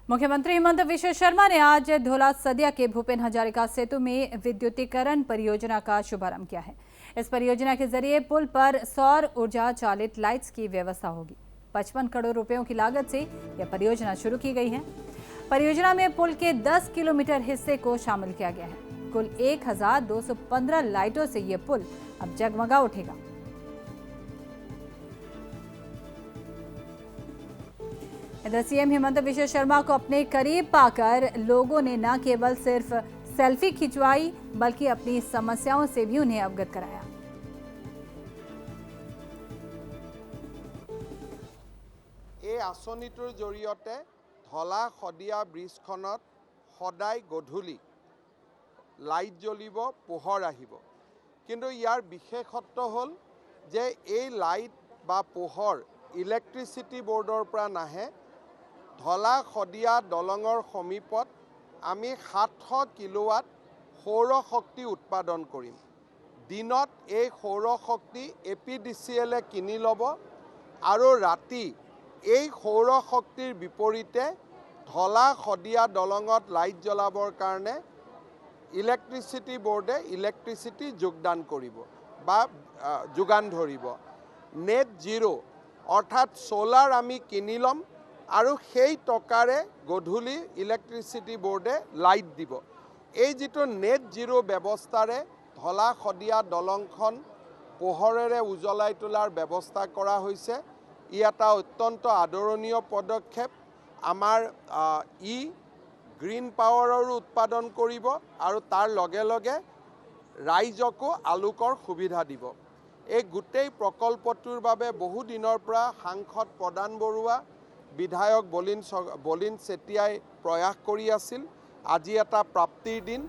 मुख्यमंत्री हिमंत विश्व शर्मा ने आज धौला सदिया के भूपेन हजारिका सेतु में विद्युतीकरण परियोजना का शुभारंभ किया है। इस परियोजना के जरिए पुल पर सौर ऊर्जा चालित लाइट्स की व्यवस्था होगी। 55 करोड़ रुपयों की लागत से यह परियोजना शुरू की गई है। परियोजना में पुल के 10 किलोमीटर हिस्से को शामिल किया गया है। कुल 1215 लाइटों से यह पुल अब जगमगा उठेगा। इधर सीएम हिमंत विश्व शर्मा को अपने करीब पाकर लोगों ने न केवल सिर्फ सेल्फी खिंचवाई बल्कि अपनी समस्याओं से भी उन्हें अवगत कराया। এই আসনিটোৰ জৰিয়তে ধলা সদিয়া ব্ৰিজখনত সদায় গধূলি লাইট জ্বলিব, পোহৰ আহিব। কিন্তু ইয়াৰ বিশেষত্ব হ'ল যে এই লাইট বা পোহৰ ইলেক্ট্ৰিচিটি বোৰ্ডৰ পৰা নাহে। ধলা সদিয়া দলঙৰ সমীপত আমি 700 কিলোৱাট সৌৰ শক্তি উৎপাদন কৰিম। দিনত এই সৌৰ শক্তি APDCL কিনি ল'ব আৰু ৰাতি এই সৌৰ শক্তিৰ বিপৰীতে ধলা সদিয়া দলঙত লাইট জ্বলাবৰ কাৰণে ইলেক্ট্ৰিচিটি বোৰ্ডে ইলেক্ট্ৰিচিটি যোগদান কৰিব বা যোগান ধৰিব। নেট জিৰো অৰ্থাৎ সোলাৰ আমি কিনি ল'ম আৰু সেই টকাৰে গধূলি ইলেক্ট্ৰিচিটি বোৰ্ডে লাইট দিব। এই যিটো নেট জিৰো ব্যৱস্থাৰে ধলা সদিয়া দলংখন পোহৰেৰে উজ্বলাই তোলাৰ ব্যৱস্থা কৰা হৈছে। ই এটা অত্যন্ত আদৰণীয় পদক্ষেপ। আমাৰ গ্ৰীণ পাৱাৰৰো উৎপাদন কৰিব আৰু তাৰ লগে লগে ৰাইজকো আলোকৰ সুবিধা দিব। এই গোটেই প্ৰকল্পটোৰ বাবে বহু দিনৰ পৰা সাংসদ প্ৰদান বৰুৱা, বিধায়ক বলিন চেতিয়াই প্ৰয়াস কৰি আছিল। আজি এটা প্ৰাপ্তিৰ দিন।